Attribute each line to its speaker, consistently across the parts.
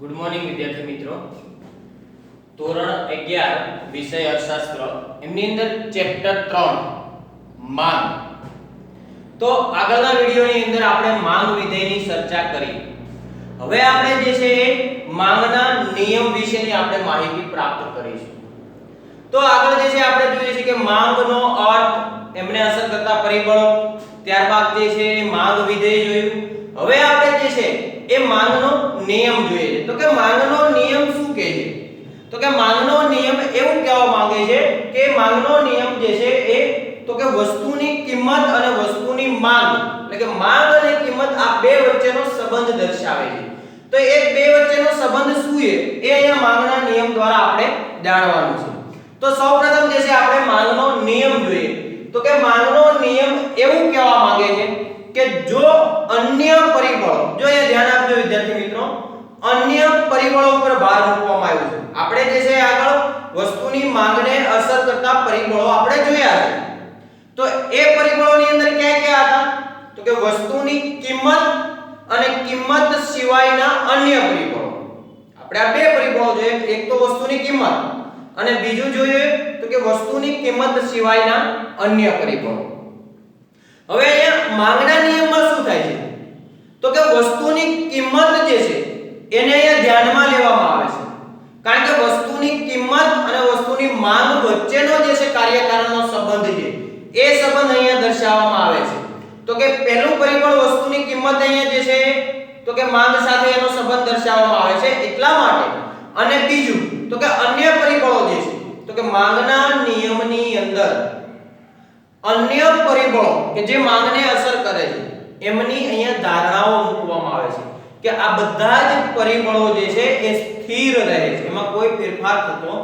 Speaker 1: Good morning વિદ્યાર્થી મિત્રો. ધોરણ 11 વિષય અર્થશાસ્ત્ર એમની અંદર ચેપ્ટર 3 માંગ. તો આગળના વિડિયોની અંદર આપણે માંગ વિધેયની ચર્ચા કરી. હવે આપણે જે છે એ માંગના નિયમ વિશેની આપણે માહિતી પ્રાપ્ત કરીશું. તો આગળ જે છે આપણે જોઈએ છે કે માંગનો અર્થ, એમને અસર કરતા પરિબળો, ત્યારબાદ જે છે માંગ વિધેય જોયું. હવે આપણે જે છે એ માંગનો નિયમ જોઈએ છે. તો કે માંગનો નિયમ શું કહે છે? તો કે માંગનો નિયમ એવું કહેવા માંગે છે કે માંગનો નિયમ જે છે એ તો કે વસ્તુની કિંમત અને વસ્તુની માંગ, એટલે કે માંગ અને કિંમત આ બે વચ્ચેનો સંબંધ દર્શાવે છે. તો એ બે વચ્ચેનો સંબંધ શું છે એ અહીંયા માંગના નિયમ દ્વારા આપણે જાણવાનું છે. તો સૌપ્રથમ જે છે આપણે માંગનો નિયમ જોઈએ. તો કે માંગનો નિયમ એવું કહેવા માંગે છે કે જો અન્ય પરિબળો, જો એ ધ્યાન આપજો વિદ્યાર્થી મિત્રો, અન્ય પરિબળો પર ભાર મૂકવામાં આવ્યો છે. આપણે જે છે આગળ વસ્તુની માંગને અસર કરતા પરિબળો આપણે જોયા છે. તો એ પરિબળોની અંદર કયા કયા હતા? તો કે વસ્તુની કિંમત અને કિંમત સિવાયના અન્ય પરિબળો. આપણે આ બે પરિબળો જોઈએ, એક તો વસ્તુની કિંમત અને બીજું જોઈએ તો કે વસ્તુની કિંમત સિવાયના અન્ય પરિબળો. હવે અહીંયા માંગના નિયમમાં શું થાય છે? તો કે વસ્તુની કિંમત જે છે એને અહીંયા ધ્યાનમાં લેવામાં આવે છે. કારણ કે વસ્તુની કિંમત અને વસ્તુની માંગ વચ્ચેનો જે છે કાર્યકારણનો સંબંધ છે એ સંબંધ અહીંયા દર્શાવવામાં આવે છે. તો કે પહેલું પરિબળ વસ્તુની કિંમત અહીંયા જે છે તો કે માંગ સાથે એનો સંબંધ દર્શાવવામાં આવે છે એટલા માટે. અને બીજું તો કે અન્ય પરિબળો જે છે તો કે માંગના નિયમની અંદર અન્ય પરિબળો કે જે માંગને અસર કરે છે એમની અહીંયા ધારણાઓ મૂકવામાં આવે છે કે આ બધા જ પરિબળો જે છે એ સ્થિર રહે છે, એમાં કોઈ ફેરફાર થતો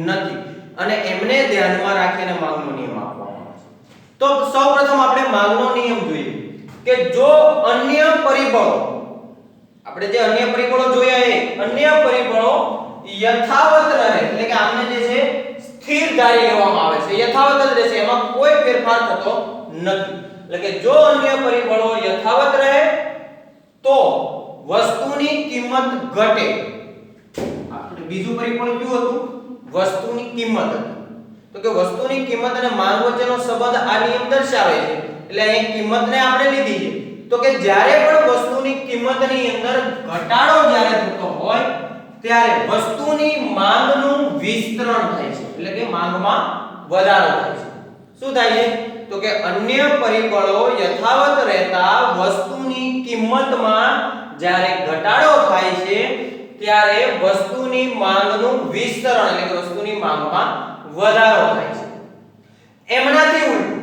Speaker 1: નથી અને એમને ધ્યાનમાં રાખીને માંગનો નિયમ આપવામાં આવે છે. તો સૌપ્રથમ આપણે માંગનો નિયમ જોઈએ કે જો અન્ય પરિબળો, આપણે જે અન્ય પરિબળો જોયા એ અન્ય પરિબળો યથાવત રહે, એટલે કે આમને જે છે સ્થિર ધારી લેવામાં આવે છે, યથાવત જ રહેશે, એમાં કોઈ ફેરફાર થતો નથી. એટલે કે જો અન્ય પરિબળો યથાવત રહે તો વસ્તુની કિંમત ઘટે. આપણે બીજું પરિબળ કયું હતું? વસ્તુની કિંમત હતું. તો કે વસ્તુની કિંમત અને માંગ વચ્ચેનો સંબંધ આ નિયમ દર્શાવે છે. એટલે અહીં કિંમતને આપણે લીધી છે. તો કે જ્યારે પણ વસ્તુની કિંમતની અંદર ઘટાડો જ્યારે થતો હોય ત્યારે વસ્તુની માંગનું વિસ્તરણ થાય છે, એટલે કે માંગમાં વધારો થાય છે. શું થાય છે? તો કે અન્ય પરિબળો યથાવત રહેતા વસ્તુની કિંમતમાં જ્યારે ઘટાડો થાય છે ત્યારે વસ્તુની માંગનું વિસ્તરણ, એટલે કે વસ્તુની માંગમાં વધારો થાય છે. એમનાથી ઉલટું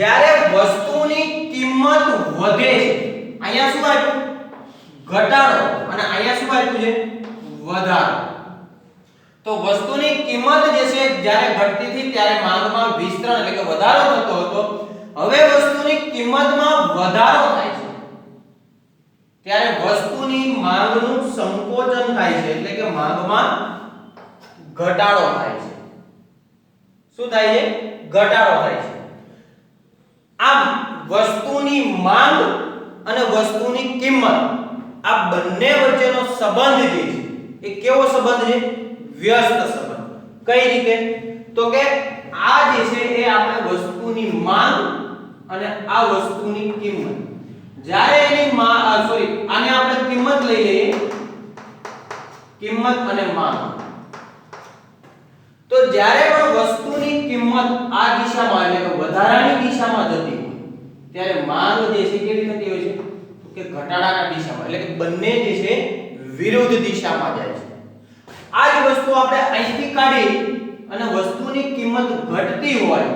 Speaker 1: જ્યારે વસ્તુની કિંમત વધે છે, અહીંયા શું આપ્યું? ઘટાડો, અને અહીંયા શું આપ્યું છે? વધારો. તો વસ્તુની કિંમત જે છે જ્યારે ઘટતી હતી ત્યારે માંગમાં વિસ્તરણ, એટલે કે વધારો થતો હતો. હવે વસ્તુની કિંમતમાં વધારો થાય છે ત્યારે વસ્તુની માંગનું સંકોચન થાય છે, એટલે કે માંગમાં ઘટાડો થાય છે. શું થાય છે? ઘટાડો થાય છે. આમ વસ્તુની માંગ અને વસ્તુની કિંમત આ બંને વચ્ચેનો સંબંધ જે છે એ કેવો સંબંધ છે? વ્યસ્ત સંબંધ. કઈ રીતે? તો કે આ જે છે એ આપણે વસ્તુની માંગ અને આ વસ્તુની કિંમત, જ્યારે એની આને આપણે કિંમત લઈ લઈએ, કિંમત અને માંગ. તો જ્યારે પણ વસ્તુની કિંમત આ દિશામાં, એટલે કે વધારાની દિશામાં જતી હોય ત્યારે માંગ જે છે કેવી થતી હોય છે? તો કે ઘટાડાના દિશામાં, એટલે કે બંને જે છે વિરુદ્ધ દિશામાં જાય છે. આ જ વસ્તુ આપણે અહીંથી કાઢી અને વસ્તુની કિંમત ઘટતી હોય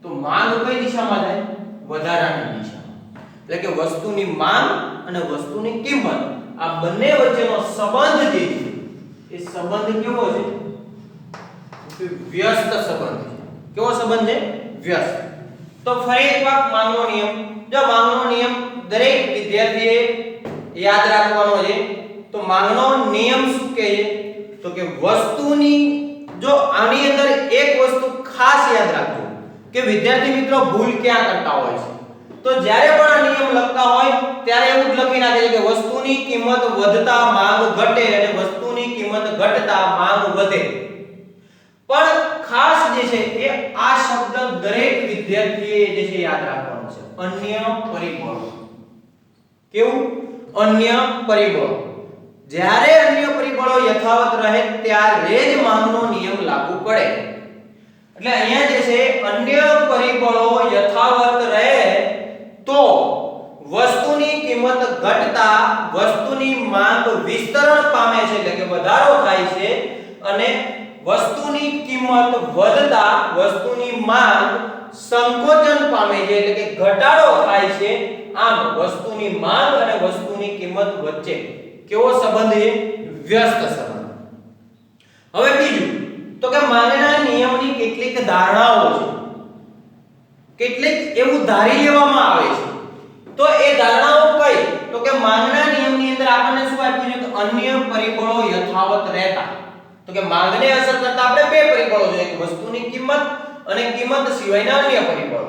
Speaker 1: તો માંગ કઈ દિશામાં જાય? વધારાની દિશામાં. એટલે કે વસ્તુની માંગ અને વસ્તુની કિંમત આ બંને વચ્ચેનો સંબંધ જે છે એ સંબંધ કેવો છે? વ્યસ્ત સંબંધ છે. કેવો સંબંધ છે? વ્યસ્ત. તો ફરી એક વાર માંગનો નિયમ. જો માંગનો નિયમ દરેક વિદ્યાર્થીએ યાદ રાખવાનો છે. તો માંગનો નિયમ શું કહે છે? તો કે વસ્તુની, જો આની અંદર એક વસ્તુ ખાસ યાદ રાખજો કે વિદ્યાર્થી મિત્રો ભૂલ ક્યાં કરતા હોય છે. તો જ્યારે પણ આ નિયમ લખતા હોય ત્યારે એવું જ લખી નાખે થાય છે કે વસ્તુની કિંમત વધતા માંગ ઘટે અને વસ્તુની કિંમત ઘટતા માંગ વધે. પણ ખાસ જે છે એ આ શબ્દ દરેક વિદ્યાર્થીએ જે છે યાદ રાખવાનો છે. અન્ય પરિબળો. કેવું? અન્ય પરિબળો. જ્યારે અન્ય પરિબળો યથાવત રહે ત્યારે જ માંગનો નિયમ લાગુ પડે. એટલે અહીંયા જે છે અન્ય પરિબળો યથાવત રહે તો વસ્તુની કિંમત ઘટતા વસ્તુની માંગ વિસ્તરણ પામે છે, એટલે કે વધારો થાય છે, અને વસ્તુની કિંમત વધતા વસ્તુની માંગ સંકોચન પામે છે, એટલે કે ઘટાડો થાય છે. આમ વસ્તુની માંગ અને વસ્તુની કિંમત વચ્ચે કેવો સંબંધ છે? વ્યસ્ત સંબંધ. હવે બીજું તો કે માંગના નિયમની કેટલીક ધારણાઓ છે, કેટલીક એવું ધારી લેવામાં આવે છે. તો એ ધારણાઓ કઈ? તો કે માંગના નિયમની અંદર આપણને શું આપ્યું છે કે અન્ય પરિબળો યથાવત રહેતા. તો કે માંગને અસર કરતા આપણે બે પરિબળો છે, એક વસ્તુની કિંમત અને કિંમત સિવાયના અન્ય પરિબળો.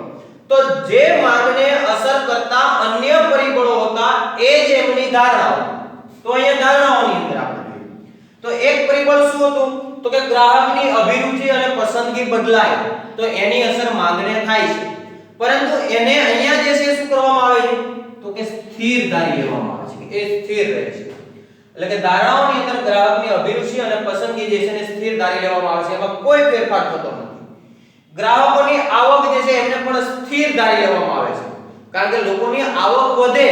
Speaker 1: તો જે માંગને અસર કરતા અન્ય પરિબળો હતા એ જ એમની ધારણાઓ. તો અહીંયા ધારણાઓની અંદર આપણે જોઈએ તો એક પરિબળ શું હતું? તો કે ગ્રાહકની અભિરુચિ અને પસંદગી બદલાય તો એની અસર માંગને થાય છે. પરંતુ એને અહીંયા જે છે શું કરવામાં આવે છે? તો કે સ્થિર ધારી લેવામાં આવે છે, એ સ્થિર રહે છે. એટલે કે ધારણાઓની અંદર ગ્રાહકની અભિરુચિ અને પસંદગી જે છે ને સ્થિર ધારી લેવામાં આવે છે, એમાં કોઈ ફેરફાર થતો નથી. ગ્રાહકોની આવક જે છે એમને પણ સ્થિર ધારી લેવામાં આવે છે, કારણ કે લોકોની આવક વધે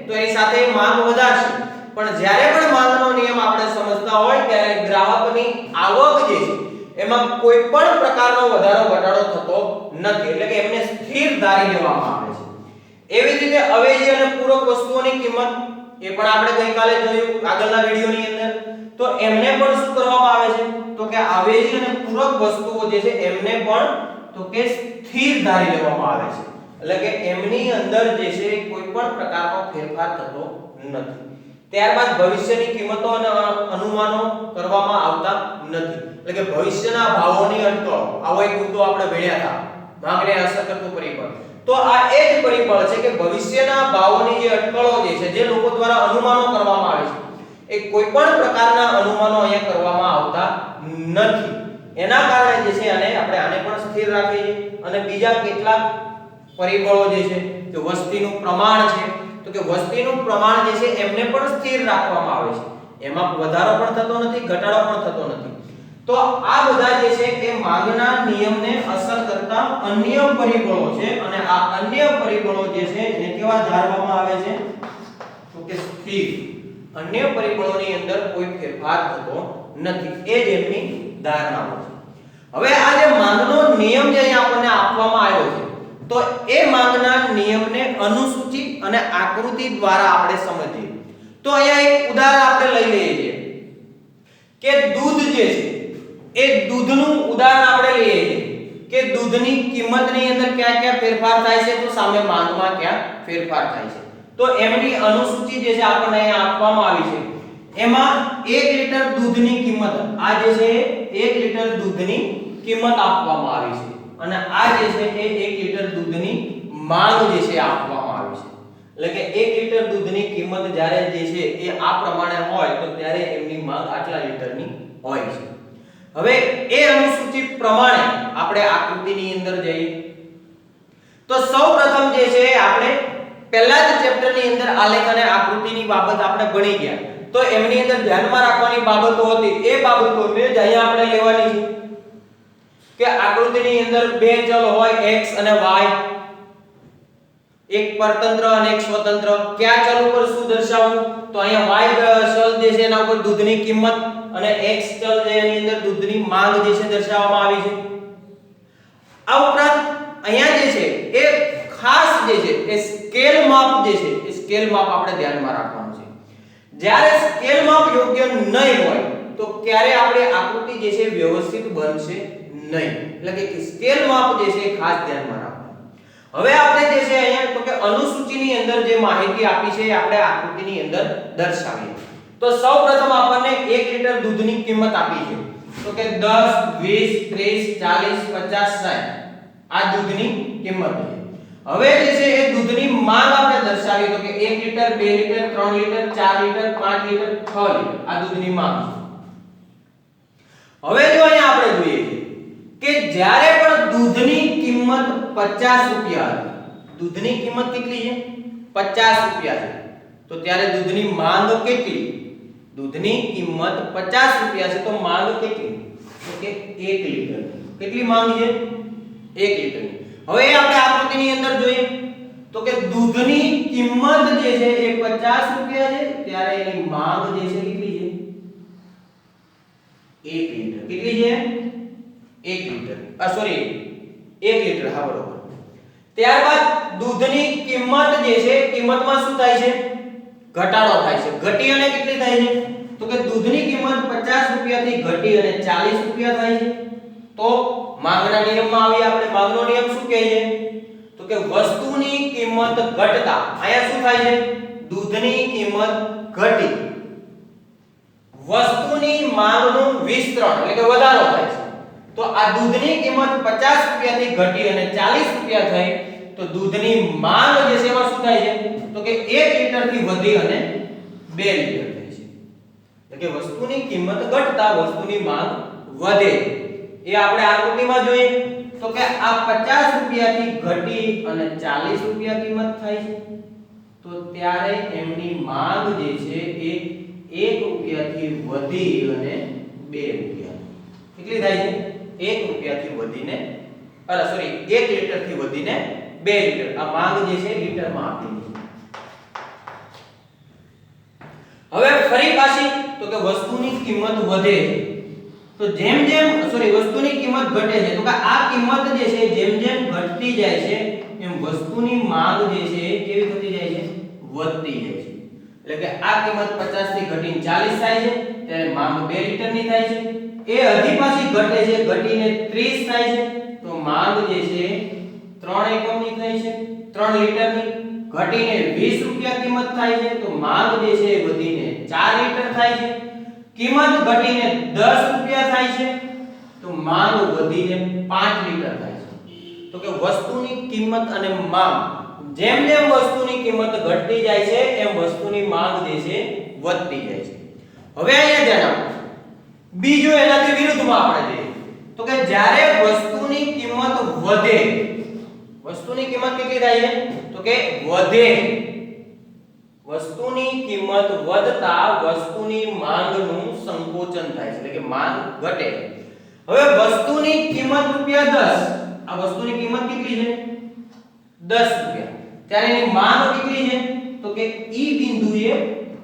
Speaker 1: તો એની સાથે માંગ વધારશે. પણ જ્યારે પણ માંગનો નિયમ આપણે સમજતા હોય ત્યારે ગ્રાહકની આવક જે છે એમાં કોઈ પણ પ્રકારનો વધારો ઘટાડો થતો નથી, એટલે કે એમને સ્થિર ધારી લેવામાં આવે છે. એવી જ રીતે અવેજી અને પૂરક વસ્તુઓની કિંમત એ પણ આપણે ગઈકાલે જોયું આગળના વિડિયોની અંદર. તો એમને પણ શું કરવામાં આવે છે? તો કે અવેજી અને પૂરક વસ્તુઓ જે છે એમને પણ તો કે સ્થિર ધારી લેવામાં આવે છે, એટલે કે એમની અંદર જે છે કોઈ પણ પ્રકારનો ફેરફાર થતો નથી. ત્યારબાદ ભવિષ્યની કિંમતો અને અનુમાનો કરવામાં આવતા નથી, એટલે કે ભવિષ્યના ભાવોની અટકળો. આવો એક મુદ્દો આપણે ભણ્યા હતા, માંગને અસર કરતું પરિબળ. તો આ એ જ પરિબળ છે કે ભવિષ્યના ભાવોની જે અટકળો જે છે, જે લોકો દ્વારા અનુમાનો કરવામાં આવે છે, એ કોઈ પણ પ્રકારના અનુમાનો અહીંયા કરવામાં આવતા નથી. એના કારણે જે છે આપણે આને પણ સ્થિર રાખીએ છીએ. અને બીજા કેટલાક પરિબળો જે છે કે વસ્તીનું પ્રમાણ છે, તો કે વસ્તીનું પ્રમાણ જે છે એમને પણ સ્થિર રાખવામાં આવે છે, એમાં વધારો પણ થતો નથી, ઘટાડો પણ થતો નથી. તો આ બધા જે છે એ માંગના નિયમને અસર કરતા અન્ય પરિબળો છે, અને આ અન્ય પરિબળો જે છે એને કેવા ધારવામાં આવે છે? તો કે સ્થિર. અન્ય પરિબળોની અંદર કોઈ ફેરફાર થતો નથી, એ જ એમની ધારણાઓ છે. હવે આ જે માંગનો નિયમ જે અહીંયા આપણને આપવામાં આવ્યો છે, તો એ માંગના નિયમને અનુસૂચિ અને આકૃતિ દ્વારા આપણે સમજીએ. તો અહીંયા એક ઉદાહરણ આપણે લઈ લઈએ છીએ કે દૂધ જે છે એ દૂધનું ઉદાહરણ આપણે લઈએ છીએ કે દૂધની કિંમતની અંદર ક્યાં ક્યાં ફેરફાર થાય છે, તો સામે માંગમાં ક્યાં ફેરફાર થાય છે. તો એમની અનુસૂચિ જે છે આપણને અહીંયા આપવામાં આવી છે. એમાં 1 લિટર દૂધની કિંમત, આ જે છે 1 લિટર દૂધની કિંમત આપવામાં આવી છે, અને આ જે છે એ 1 લિટર દૂધની માંગ જે છે આપવામાં આવી છે. એટલે કે 1 લિટર દૂધની કિંમત જ્યારે જે છે એ આ પ્રમાણે હોય તો ત્યારે એમની માંગ આટલા લિટરની હોય છે. હવે એ અનુસૂચિ પ્રમાણે આપણે આકૃતિની અંદર જઈએ તો સૌપ્રથમ જે છે આપણે પહેલા જ ચેપ્ટરની અંદર આલેખ અને આકૃતિની બાબત આપણે ભણી ગયા. તો એમની અંદર ધ્યાનમાં રાખવાની બાબતો હતી, એ બાબતોને જ અહીંયા આપણે લેવાની છે કે આકૃતિની અંદર બે ચલ હોય x અને y, એક પરતંત્ર અને એક સ્વતંત્ર. કયા ચલ ઉપર શું દર્શાવવું? તો અહીંયા y ચલ જે છે એના ઉપર દૂધની કિંમત અને x ચલ જે એની અંદર દૂધની માંગ જે છે દર્શાવવામાં આવી છે. આ ઉપરાંત અહીંયા જે છે એ ખાસ જે છે એ સ્કેલ માપ જે છે એ સ્કેલ માપ આપણે ધ્યાનમાં રાખવાનું છે. જ્યારે સ્કેલ માપ યોગ્ય નહીં હોય તો ક્યારે આપણે આકૃતિ જે છે વ્યવસ્થિત બનશે નહીં, એટલે કે સ્કેલ માપ જે છે ખાસ ધ્યાનમાં રાખવાનું. હવે આપણે જે છે અહીંયા તો કે અનુસૂચિની અંદર જે માહિતી આપી છે આપણે આકૃતિની અંદર દર્શાવીએ. તો સૌપ્રથમ આપણને 1 લિટર દૂધની કિંમત આપી છે, તો કે 10 20 30 40 50 60 આ દૂધની કિંમત છે. હવે જે છે એ દૂધની માંગ આપણે દર્શાવી તો કે 1 litre 2 litre 3 litre 4 litre 5 litre 6 litre આ દૂધની માંગ છે. હવે જો અહીંયા આપણે જોઈએ કે જ્યારે પણ દૂધની કિંમત 50 રૂપિયા હતી, દૂધની કિંમત કેટલી છે 50 રૂપિયા છે, તો ત્યારે દૂધની માંગ કેટલી? દૂધની કિંમત 50 રૂપિયા છે તો માંગ કેટલી? તો કે 1 લિટર. કેટલી માંગ છે? 1 લિટરની. હવે આપણે આકૃતિની અંદર જોઈએ તો કે દૂધની કિંમત જે છે એ 50 રૂપિયા છે ત્યારે એની માંગ જે છે કેટલી છે? 1 લિટર. કેટલી છે? 1 લિટર. Sorry 1 litre. હા બરોબર. ત્યારબાદ દૂધની કિંમત જે છે કિંમતમાં શું થાય છે? ઘટાડો થાય છે. ઘટી અને કેટલી થાય છે? તો કે દૂધની કિંમત 50 રૂપિયાથી ઘટી અને 40 રૂપિયા થાય છે. તો માંગના નિયમમાં આવી આપણે માંગનો નિયમ શું કહે છે? તો કે વસ્તુની કિંમત ઘટતા અહીંયા શું થાય છે? દૂધની કિંમત ઘટી વસ્તુની માંગનું વિસ્તરણ એટલે કે વધારો થાય છે. તો આ દૂધની કિંમત 50 રૂપિયાથી ઘટી અને 40 રૂપિયા થઈ તો દૂધની માંગ જે છે એમાં શું થાય છે? તો કે 1 લિટરથી વધી અને 2 લિટર થાય છે. એટલે કે વસ્તુની કિંમત ઘટતા વસ્તુની માંગ વધે. એ આપણે આકૃતિમાં જોઈએ તો કે આ 50 રૂપિયાથી ઘટી અને 40 રૂપિયા કિંમત થાય છે તો ત્યારે એમની માંગ જે છે એ 1 રૂપિયાથી વધી અને 2 રૂપિયા. કેટલી થાય છે? 1 રૂપિયાથી વધીને 1 લિટરથી વધીને 2 લિટર. આ માંગ જે છે લિટરમાં આપેલી છે. હવે ફરી પાછી તો કે વસ્તુની કિંમત વધે તો જેમ જેમ વસ્તુની કિંમત ઘટે છે તો કે આ કિંમત જે છે જેમ જેમ ઘટતી જાય છે એમ વસ્તુની માંગ જે છે કેવી થતી જાય છે? વધતી જાય છે. એટલે કે આ કિંમત 50 થી ઘટીને 40 થાય છે ત્યારે માંગ 2 લિટરની થાય છે. એ હજી પાછી ઘટે છે ઘટીને 30 થાય છે તો માંગ જે છે 3 એકમની થાય છે 3 લિટરની. ઘટીને 20 રૂપિયા કિંમત થાય છે તો માંગ જે છે વધીને 4 લિટર થાય છે. કિંમત ઘટીને 10 રૂપિયા થાય છે તો માંગ વધીને 5 લિટર થાય છે. તો કે વસ્તુની કિંમત અને માંગ જેમ જેમ વસ્તુની કિંમત ઘટતી જાય છે એમ વસ્તુની માંગ જે છે વધતી જાય છે. હવે અહીંયા ધ્યાન આપો બીજો એનાથી વિરુદ્ધમાં આપણે જોઈએ તો કે જ્યારે વસ્તુની કિંમત વધે વસ્તુની કિંમત કેટલી થાય છે? તો કે વધે. વસ્તુની કિંમત વધતા વસ્તુની માંગનું સંકોચન થાય છે એટલે કે માંગ ઘટે. હવે વસ્તુની કિંમત રૂપિયા 10 આ વસ્તુની કિંમત કેટલી છે? 10 રૂપિયા. ત્યારે એની માંગ કેટલી છે? તો કે ઈ બિંદુએ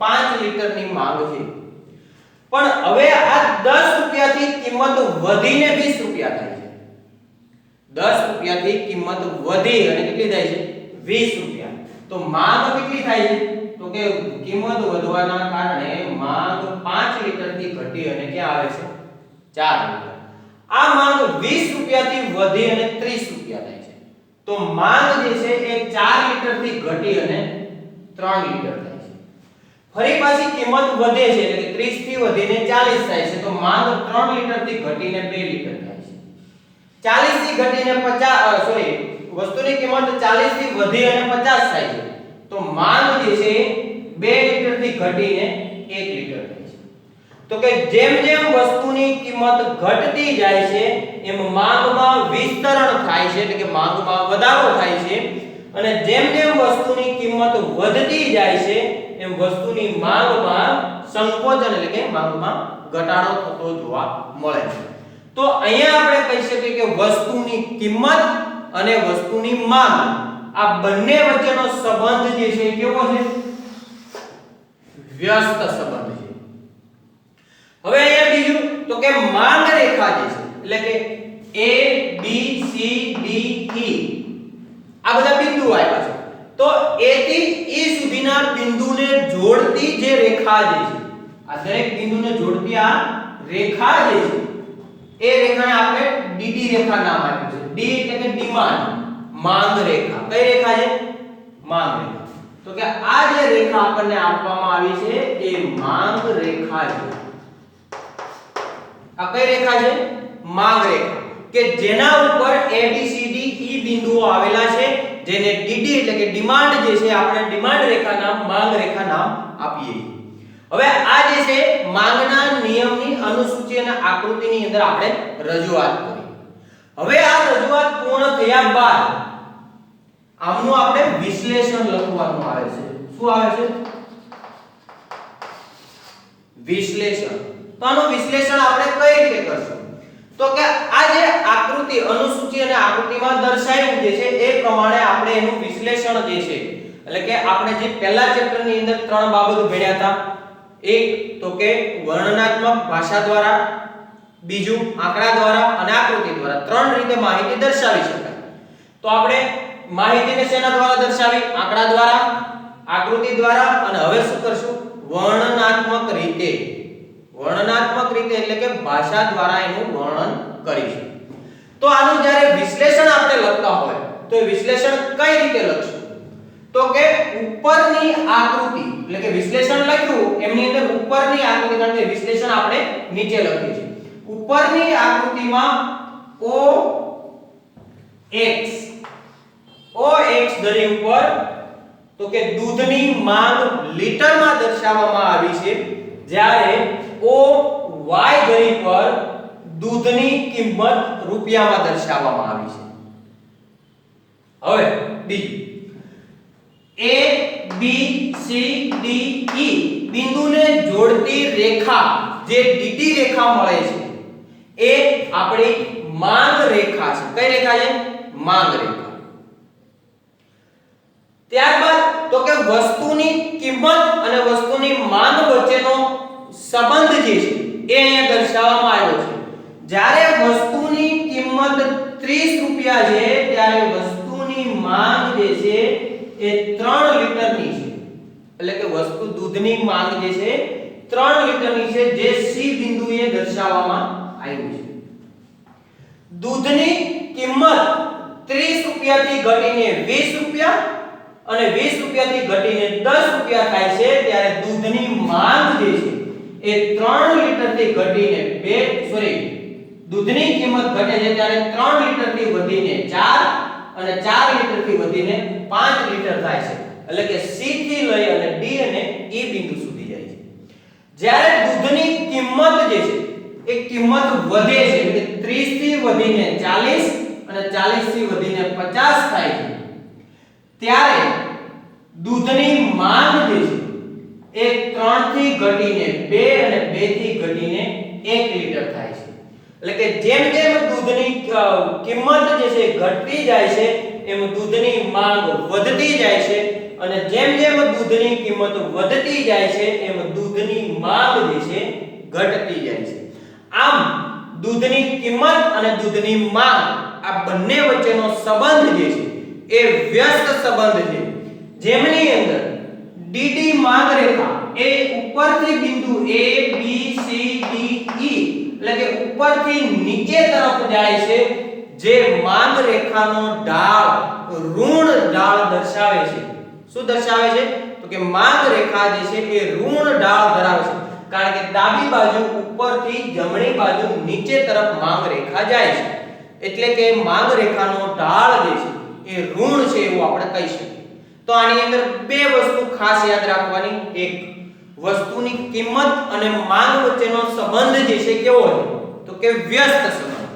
Speaker 1: 5 લિટરની માંગ છે. પણ હવે આ 10 રૂપિયાથી કિંમત વધીને 20 રૂપિયા થાય છે. 10 રૂપિયાથી કિંમત વધી અને કેટલી થાય છે? 20 રૂપિયા. તો માંગ કેટલી થાય છે? તો કે કિંમત વધવાના કારણે માંગ 5 લિટરથી ઘટી અને ક્યાં આવે છે? 4 લિટર. આ માંગ 20 રૂપિયાથી વધી અને 30 રૂપિયા થાય છે. તો માંગ જે છે એ 4 લિટરથી ઘટી અને 3 લિટર થાય છે. ફરી પાછી કિંમત વધે છે એટલે કે 30 થી વધીને 40 થાય છે તો માંગ 3 લિટરથી ઘટીને 2 લિટર થાય છે. 40 થી ઘટીને 50 વસ્તુની કિંમત 40 થી વધી અને 50 થાય છે તો માંગ જે છે 2 લિટરથી ઘટીને 1 લિટર થાય છે. તો કે જેમ જેમ વસ્તુની કિંમત ઘટતી જાય છે એમ માંગમાં વિસ્તરણ થાય છે એટલે કે માંગમાં વધારો થાય છે અને જેમ જેમ વસ્તુની કિંમત વધતી જાય છે એમ વસ્તુની માંગમાં સંકોચન એટલે કે માંગમાં ઘટાડો થતો જોવા મળે છે. તો અહીંયા આપણે કહી શકીએ કે વસ્તુની કિંમત અને વસ્તુની માંગ આ બંને વચ્ચેનો સંબંધ જે છે કેવો છે? વ્યસ્ત સંબંધ છે. હવે અહીંયા બીજું તો કે માંગ રેખા જે છે એટલે કે A B C D E આ બધા બિંદુ આવ્યા છે તો A થી E સુધીના બિંદુને જોડતી જે રેખા જે છે આ દરેક બિંદુને જોડતી આ રેખા જે છે એ રેખાને આપણે DD રેખા નામ આપ્યું છે. D એટલે કે ડિમાન્ડ માંગ રેખા. કઈ રેખા છે? માંગ રેખા. તો કે આ જે રેખા આપણને આપવામાં આવી છે એ માંગ રેખા છે. આ કઈ રેખા છે? માંગ રેખા કે જેના ઉપર A B C D E બિંદુઓ આવેલા છે જેને ડીડી એટલે કે ડિમાન્ડ જે છે આપણે ડિમાન્ડ રેખા નામ માંગ રેખા નામ આપીએ. હવે આ જે છે માંગના નિયમની અનુસૂચિ અને આકૃતિની અંદર આપણે રજૂઆત કરી. હવે આ રજૂઆત પૂર્ણ થયા બાદ આમનું આપણે વિશ્લેષણ લખવાનું આવે છે. શું આવે છે? વિશ્લેષણ. તો આનું વિશ્લેષણ આપણે કઈ રીતે કરશું? તો કે આ જે આકૃતિ અનુસૂચિ અને આકૃતિમાં દર્શાવ્યું જે છે એ પ્રમાણે આપણે એનું વિશ્લેષણ જે છે એટલે કે આપણે જે પહેલા ચેપ્ટરની અંદર ત્રણ બાબત ભણ્યા હતા. એક તો કે વર્ણનાત્મક ભાષા દ્વારા, બીજું આંકડા દ્વારા અને આકૃતિ દ્વારા ત્રણ રીતે માહિતી દર્શાવી શકાય. તો આપણે માહિતીને શેના દ્વારા દર્શાવી? આંકડા દ્વારા, આકૃતિ દ્વારા અને હવે શું કરશું? વર્ણનાત્મક રીતે. વર્ણનાત્મક રીતે એટલે કે ભાષા દ્વારા એનું વર્ણન કરીશું. તો આનું જ્યારે વિશ્લેષણ આપણે લખતા હોય તો એ વિશ્લેષણ કઈ રીતે લખશું? તો કે ઉપરની આકૃતિ એટલે કે વિશ્લેષણ લખ્યું એમની અંદર ઉપરની આકૃતિ કારણ કે વિશ્લેષણ આપણે નીચે લખ્યું છે. ઉપરની આકૃતિમાં OX ધરી ઉપર તો કે દૂધની માંગ લીટરમાં દર્શાવવામાં આવી છે, જ્યારે OY ધરી પર દૂધની કિંમત રૂપિયામાં દર્શાવવામાં આવી છે. હવે બીજું A B C D E બિંદુને જોડતી રેખા જે DD રેખા મળે છે એ આપણી માંગ રેખા છે. કઈ રેખા છે? માંગ રેખા. ત્યારબાદ તો કે વસ્તુની કિંમત અને વસ્તુની માંગ વચ્ચેનો સંબંધ જે છે એ અહીંયા દર્શાવવામાં આવ્યો છે. જ્યારે વસ્તુની કિંમત 30 રૂપિયા છે ત્યારે વસ્તુની માંગ જે છે એ 3 લીટરની છે. એટલે કે વસ્તુ દૂધની માંગ જે છે 3 લીટરની છે જે C બિંદુએ દર્શાવવામાં આવ્યું છે. દૂધની કિંમત 30 રૂપિયાથી ઘટીને 20 રૂપિયા અને 20 રૂપિયાથી ઘટીને 10 રૂપિયા થાય છે ત્યારે દૂધની માંગ જે છે એ 3 લીટરથી ઘટીને દૂધની કિંમત ઘટે છે ત્યારે 3 લીટરથી વધીને 4 અને 4 લીટરથી વધીને 5 લીટર થાય છે. એટલે કે C થી લઈ અને D અને E બિંદુ સુધી જાય છે. જ્યારે દૂધની કિંમત જે છે એ કિંમત વધે છે એટલે કે 30 થી વધીને 40 અને 40 થી વધીને 50 થાય છે ત્યારે દૂધની માંગ જે છે એ 3 થી ઘટીને 2 અને 2 થી ઘટીને 1 લીટર થાય છે. એટલે કે જેમ જેમ દૂધની કિંમત જે છે ઘટતી જાય છે એમ દૂધની માંગ વધતી જાય છે અને જેમ જેમ દૂધની કિંમત વધતી જાય છે એમ દૂધની માંગ જે છે ઘટતી જાય છે. આમ દૂધની કિંમત અને દૂધની માંગ આ બંને વચ્ચેનો સંબંધ જે છે એ વ્યસ્ત સંબંધ છે, જેમની અંદર DD માંગ રેખા એ ઉપરથી બિંદુ A B C D E એટલે કે ઉપરથી નીચે તરફ જાય છે જે માંગ રેખાનો ઢાળ ઋણ ઢાળ દર્શાવે છે. શું દર્શાવે છે? તો કે માંગ રેખા જે છે એ ઋણ ઢાળ ધરાવે છે કારણ કે ડાબી બાજુ ઉપરથી જમણી બાજુ નીચે તરફ માંગ રેખા જાય છે. એટલે કે માંગ રેખાનો ઢાળ જે છે એ ઋણ છે એવું આપણે કહી શકીએ. તો આની અંદર બે વસ્તુ ખાસ યાદ રાખવાની. એક, વસ્તુની કિંમત અને માંગ વચ્ચેનો સંબંધ જે છે કેવો છે? તો કે વ્યસ્ત સંબંધ.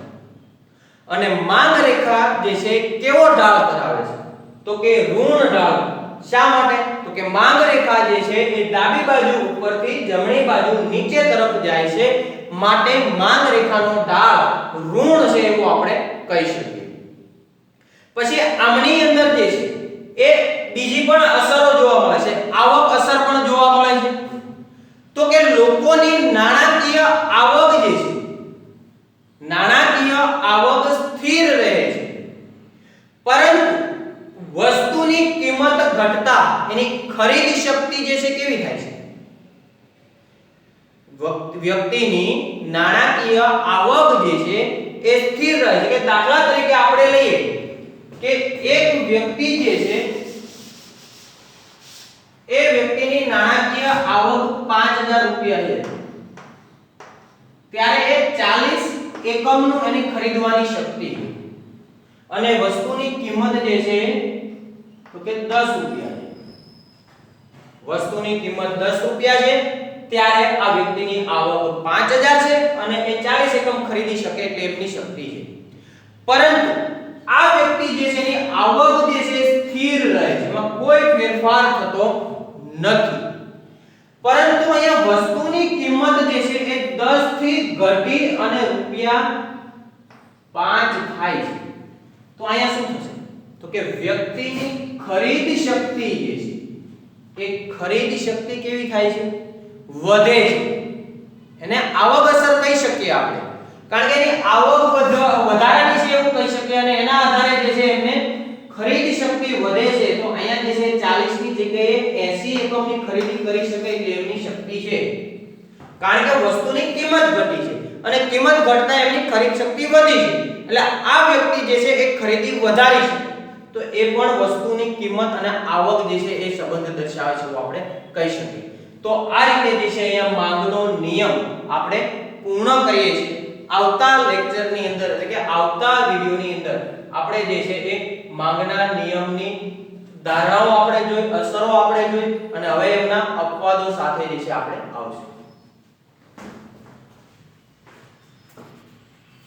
Speaker 1: અને માંગ રેખા જે છે કેવો ઢાળ ધરાવે છે? તો કે ઋણ ઢાળ. શા માટે? તો કે માંગ રેખા જે છે એ ડાબી બાજુ ઉપરથી જમણી બાજુ નીચે તરફ જાય છે માટે માંગ રેખાનો ઢાળ ઋણ છે એવું આપણે કહી શકીએ. પછી આમની અંદર જે છે એ બીજી પણ અસરો જોવા મળે છે. આવક અસર પણ જોવા મળે છે. તો કે લોકોની નાણાકીય આવક જે છે નાણાકીય આવક સ્થિર રહે છે પરંતુ વસ્તુની કિંમત ઘટતા એની ખરીદ શક્તિ જે છે કેવી થાય છે? વ્યક્તિની નાણાકીય આવક જે છે એ સ્થિર રહે છે. કે દાખલા તરીકે આપણે લઈએ કે એક વ્યક્તિ જે છે એ વ્યક્તિની નાણાકીય આવક 5000 રૂપિયા છે ત્યારે એ 40 એકમનું એની ખરીદવાની શક્તિ છે અને વસ્તુની કિંમત જે છે તો કે 10 રૂપિયા છે, વસ્તુની કિંમત 10 રૂપિયા છે, ત્યારે આ વ્યક્તિની આવક 5000 છે અને એ 40 એકમ ખરીદી શકે એટલે એમની શક્તિ છે. પરંતુ આ વ્યક્તિ જે છે એની આવક જે છે સ્થિર રહે છે, એમાં કોઈ ફેરફાર થતો નથી. પરંતુ અહીંયા વસ્તુની કિંમત જે છે એ 10 થી ઘટી અને રૂપિયા 5 થાય છે. તો અહીંયા શું થશે? તો કે વ્યક્તિની ખરીદ શક્તિ જે છે એ ખરીદ શક્તિ કેવી થાય છે? વધે છે. એને આવક અસર કહી શકીએ આપણે, કારણ કે એની આવક વધારાની છે એવું કહી શકીએ અને એના આધારે જે છે એમને ખરીદ શક્તિ વધે છે. તો અહીંયા જે છે 40 ની જગ્યાએ 80 એકમની ખરીદી કરી શકે એટલે એમની શક્તિ છે, કારણ કે વસ્તુની કિંમત ઘટી છે અને કિંમત ઘટતા એમની ખરીદ શક્તિ વધી છે. એટલે આ વ્યક્તિ જે છે એ ખરીદી વધારી શકે. તો એ પણ વસ્તુની કિંમત અને આવક જે છે એ સંબંધ દર્શાવે છે એવું આપણે કહી શકીએ. તો આ રીતે જે છે અહીંયા માંગનો નિયમ આપણે પૂર્ણ કરીએ છીએ. આવતા લેક્ચરની અંદર એટલે કે આવતા વિડિયોની અંદર આપણે જે છે એ માંગના નિયમની ધારણાઓ આપણે જોઈ, અસરો આપણે જોઈ અને હવે એમના અપવાદો સાથે જે છે આપણે આવશું.